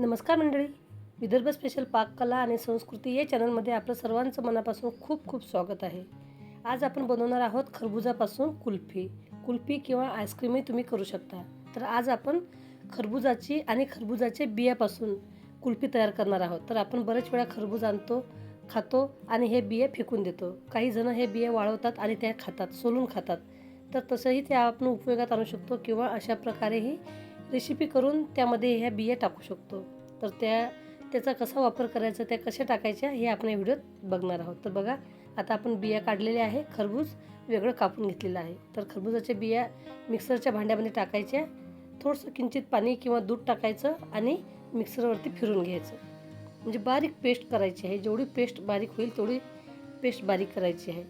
नमस्कार मंडळी, विदर्भ स्पेशल पाककला आणि संस्कृती या चॅनलमध्ये आपलं सर्वांचं मनापासून खूप खूप स्वागत आहे. आज आपण बनवणार आहोत खरबुजापासून कुल्फी किंवा आईस्क्रीमही तुम्ही करू शकता. तर आज आपण खरबुजाची आणि खरबुजाचे बियापासून कुल्फी तयार करणार आहोत. तर आपण बरेच वेळा खरबूज आणतो, खातो आणि हे बिये फेकून देतो. काही जण हे बिये वाळवतात आणि त्या खातात, सोलून खातात. तर तसंही ते आपण उपयोगात आणू शकतो किंवा अशा प्रकारेही रेसिपी करून त्यामध्ये ह्या बिया टाकू शकतो. तर त्याचा कसा वापर करायचा, त्या कशा टाकायच्या हे आपण या व्हिडिओत बघणार आहोत. तर बघा, आता आपण बिया काढलेल्या आहे, खरबूज वेगळं कापून घेतलेलं आहे. तर खरबुजाच्या बिया मिक्सरच्या भांड्यामध्ये टाकायच्या, थोडंसं किंचित पाणी किंवा दूध टाकायचं आणि मिक्सरवरती फिरून घ्यायचं. म्हणजे बारीक पेस्ट करायची आहे. जेवढी पेस्ट बारीक होईल तेवढी पेस्ट बारीक करायची आहे.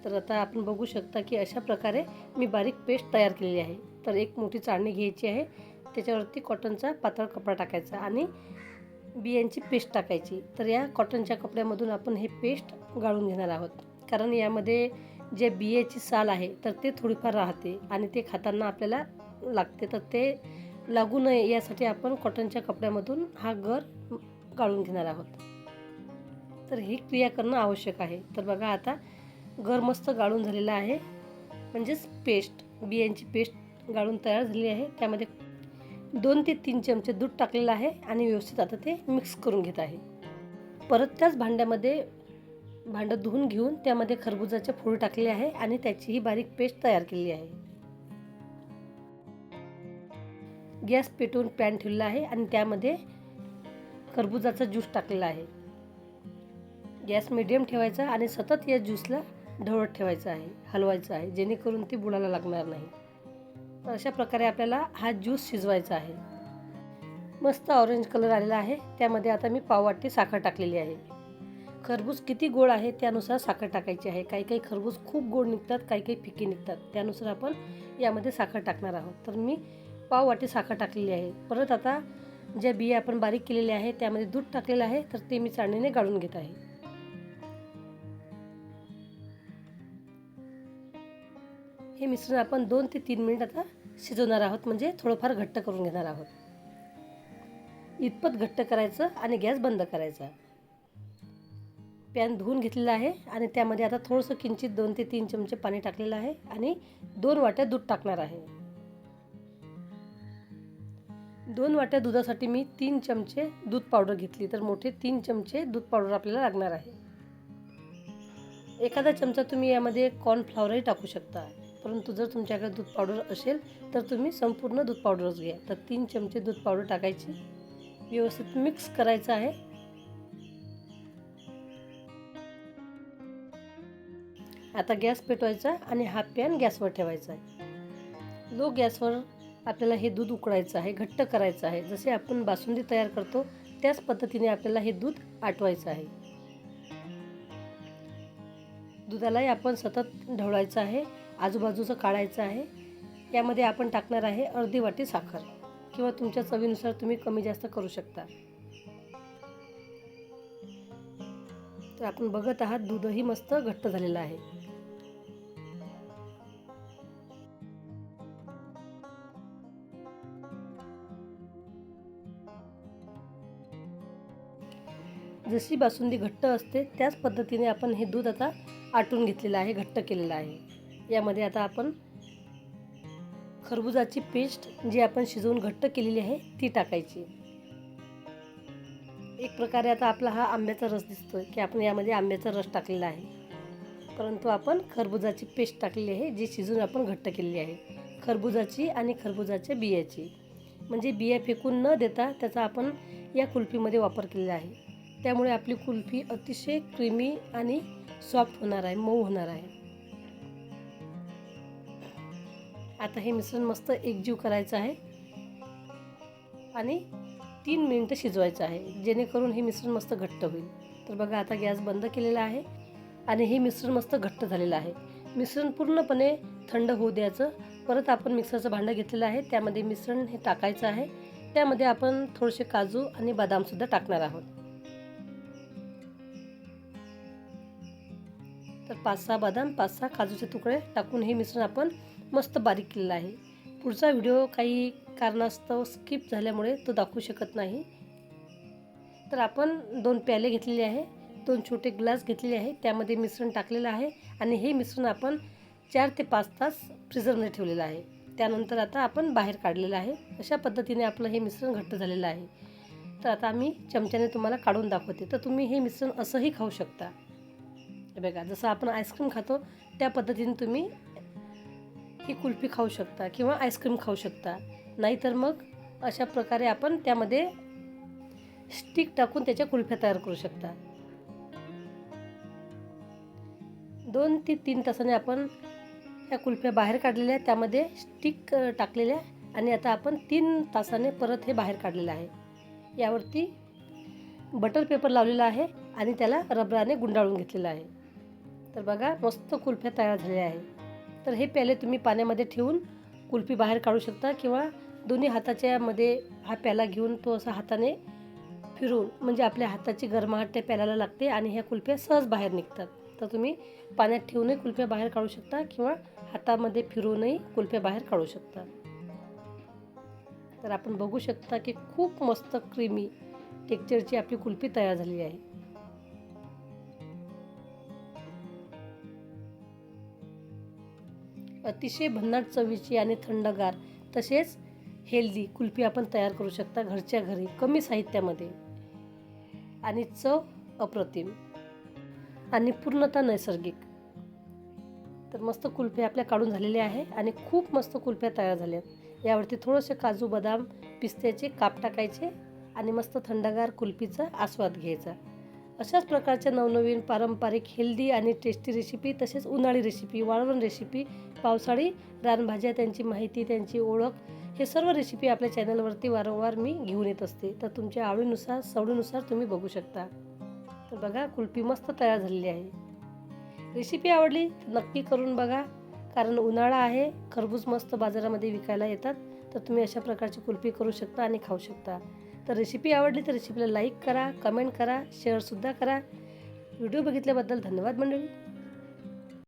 तर आता आपण बघू शकता की अशा प्रकारे मी बारीक पेस्ट तयार केलेली आहे. तर एक मोठी चाळणी घ्यायची आहे, त्याच्यावरती कॉटनचा पातळ कपडा टाकायचा आणि बियांची पेस्ट टाकायची. तर या कॉटनच्या कपड्यामधून आपण हे पेस्ट गाळून घेणार आहोत, कारण यामध्ये जे बियाची साल आहे तर ते थोडीफार राहते आणि ते खाताना आपल्याला लागते. तर ते लागू नये यासाठी आपण कॉटनच्या कपड्यामधून हा गर गाळून घेणार आहोत. तर ही क्रिया करणं आवश्यक आहे. तर बघा, आता गर मस्त गाळून झालेला आहे, म्हणजेच बियांची पेस्ट गाळून तयार झाली आहे. त्यामध्ये 2 ते 3 चमचे दूध टाकलेलं आहे आणि व्यवस्थित आता ते मिक्स करून घेत आहे. परत त्याच भांड्यामध्ये भांडं धुवून घेऊन त्यामध्ये खरबुजाचे फोडी टाकले आहे आणि त्याचीही बारीक पेस्ट तयार केलेली आहे. गॅस पेटवून पॅन ठेवलेला आहे आणि त्यामध्ये खरबुजाचा ज्यूस टाकलेला आहे. गॅस मिडियम ठेवायचा आणि सतत या ज्यूसला ढवळत ठेवायचं आहे, हलवायचं आहे, जेणेकरून ती बुडाला लागणार नाही. तर अशा प्रकारे आपल्याला हा ज्यूस शिजवायचा आहे. मस्त ऑरेंज कलर आलेला आहे. त्यामध्ये आता मी पाववाटी साखर टाकलेली आहे. खरबूज किती गोड आहे त्यानुसार साखर टाकायची आहे. काही काही खरबूज खूप गोड निघतात, काही काही फिके निघतात. त्यानुसार आपण यामध्ये साखर टाकणार आहोत. तर मी पाववाटी साखर टाकलेली आहे. परत आता ज्या बिया आपण बारीक केलेल्या आहे त्यामध्ये दूध टाकलेलं आहे, तर ते मी चाळणीने गाळून घेत आहे. हे मिश्रण आपण 2 ते 3 मिनिट आता शिजवणार आहोत, म्हणजे थोडंफार घट्ट करून घेणार आहोत. इतपत घट्ट करायचं आणि गॅस बंद करायचा. पॅन धुवून घेतलेला आहे आणि त्यामध्ये आता थोडंसं किंचित 2 ते 3 चमचे पाणी टाकलेलं आहे आणि 2 वाट्या दूध टाकणार आहे. 2 वाट्या दुधासाठी मी 3 चमचे दूध पावडर घेतली, तर मोठे 3 चमचे दूध पावडर आपल्याला लागणार आहे. एखादा चमचा तुम्ही यामध्ये कॉर्नफ्लॉवरही टाकू शकता, परंतु जर तुमच्याकडे दूध पावडर असेल तर तुम्ही संपूर्ण दूध पावडरच घ्या. तर 3 चमचे दूध पावडर टाकायची, व्यवस्थित मिक्स करायचं आहे. आता गॅस पेटवायचा आणि हा पॅन गॅसवर ठेवायचा आहे. लो गॅसवर आपल्याला हे दूध उकळायचं आहे, घट्ट करायचं आहे. जसे आपण बासुंदी तयार करतो त्याच पद्धतीने आपल्याला हे दूध आटवायचं आहे. दुधालाही आपण सतत ढवळायचं आहे, आजूबाजूचं काढायचं आहे. यामध्ये आपण टाकणार आहे अर्धी वाटी साखर, किंवा तुमच्या चवीनुसार तुम्ही कमी जास्त करू शकता. तर आपण बघत आहात दूधही मस्त घट्ट झालेलं आहे. जशी बासुंदी घट्ट असते त्याच पद्धतीने आपण हे दूध आता आटून घेतलेलं आहे, घट्ट केलेलं आहे. यामध्ये आता आपण खरबुजाची पेस्ट जी आपण शिजवून घट्ट केलेली आहे ती टाकायची. एक प्रकारे आता आपला हा आंब्याचा रस दिसतोय की आपण यामध्ये आंब्याचा रस टाकलेला आहे, परंतु आपण खरबुजाची पेस्ट टाकलेली आहे जी शिजवून आपण घट्ट केलेली आहे. खरबुजाची आणि खरबुजाच्या बियाची, म्हणजे बिया फेकून न देता त्याचा आपण या कुल्फीमध्ये वापर केलेला आहे. त्यामुळे आपली कुल्फी अतिशय क्रीमी आणि सॉफ्ट होणार आहे, मऊ होणार आहे. आता हे मिश्रण मस्त एकजीव करायचं आहे आणि 3 मिनिटं शिजवायचं आहे, जेणेकरून हे मिश्रण मस्त घट्ट होईल. तर बघा, आता गॅस बंद केलेला आहे आणि हे मिश्रण मस्त घट्ट झालेलं आहे. मिश्रण पूर्णपणे थंड होऊ द्यायचं. परत आपण मिक्सरचं भांडं घेतलेलं आहे, त्यामध्ये मिश्रण हे टाकायचं आहे. त्यामध्ये आपण थोडेसे काजू आणि बदामसुद्धा टाकणार आहोत. तर 5-6 बदाम, 5-6 काजूचे तुकडे टाकून हे मिश्रण आपण मस्त बारीक केलेलं आहे. पुढचा व्हिडिओ काही कारणास्तव स्किप झाल्यामुळे तो दाखवू शकत नाही. तर आपण 2 प्याले घेतलेले आहे, 2 छोटे ग्लास घेतलेले आहे, त्यामध्ये मिश्रण टाकलेलं आहे आणि हे मिश्रण आपण 4 ते 5 तास फ्रीझरमध्ये ठेवलेलं आहे. त्यानंतर आता आपण बाहेर काढलेलं आहे. अशा पद्धतीने आपलं हे मिश्रण घट्ट झालेलं आहे. तर आता मी चमच्याने तुम्हाला काढून दाखवते. तर तुम्ही हे मिश्रण असंही खाऊ शकता. हे बघा, जसं आपण आईस्क्रीम खातो त्या पद्धतीने तुम्ही ही कुल्फी खाऊ शकता किंवा आईस्क्रीम खाऊ शकता. नाहीतर मग अशा प्रकारे आपण त्यामध्ये स्टिक टाकून त्याच्या कुल्फ्या तयार करू शकता. 2 ते 3 तासाने आपण ह्या कुल्फ्या बाहेर काढलेल्या, त्यामध्ये स्टिक टाकलेल्या आणि आता आपण 3 तासाने परत हे बाहेर काढलेलं आहे. यावरती बटर पेपर लावलेला आहे आणि त्याला रबराने गुंडाळून घेतलेलं आहे. तर बघा, मस्त कुल्फ्या तयार झालेल्या आहे. तर हे प्याले तुम्ही पाण्यामध्ये ठेवून कुल्फी बाहेर काढू शकता किंवा दोन्ही हाताच्या मध्ये हा प्याला घेऊन तो असा हाताने फिरवून, म्हणजे आपल्या हाताची गरमाहट त्या प्याल्याला लागते आणि ह्या कुल्फ्या सहज बाहेर निघतात. तर तुम्ही पाण्यात ठेवूनही कुल्फ्या बाहेर काढू शकता किंवा हातामध्ये फिरवूनही कुल्फ्या बाहेर काढू शकता. तर आपण बघू शकता की खूप मस्त क्रीमी टेक्स्चरची आपली कुल्फी तयार झाली आहे. अतिशय भन्नाट चवीची आणि थंडगार तसेच हेल्दी कुल्फी आपण तयार करू शकता घरच्या घरी, कमी साहित्यामध्ये आणि चव अप्रतिम आणि पूर्णतः नैसर्गिक. तर मस्त कुल्फ्या आपल्या काढून झालेल्या आहे आणि खूप मस्त कुल्फ्या तयार झाल्या. यावरती थोडेसे काजू, बदाम, पिस्त्याचे काप टाकायचे आणि मस्त थंडगार कुल्फीचा आस्वाद घ्यायचा. अशाच प्रकारच्या नवनवीन पारंपरिक हेल्दी आणि टेस्टी रेसिपी, तसेच उन्हाळी रेसिपी, वाळवण रेसिपी, पावसाळी रानभाज्या, त्यांची माहिती, त्यांची ओळख, हे सर्व रेसिपी आपल्या चॅनलवरती वारंवार मी घेऊन येत असते. तर तुमच्या आवडीनुसार, सवडीनुसार तुम्ही बघू शकता. तर बघा, कुल्फी मस्त तयार झालेली आहे. रेसिपी आवडली तर नक्की करून बघा, कारण उन्हाळा आहे, खरबूज मस्त बाजारामध्ये विकायला येतात. तर तुम्ही अशा प्रकारची कुल्फी करू शकता आणि खाऊ शकता. तर रेसिपी आवडली तर रेसिपीला लाईक करा, कमेंट करा, शेअरसुद्धा करा. व्हिडिओ बघितल्याबद्दल धन्यवाद मंडळी.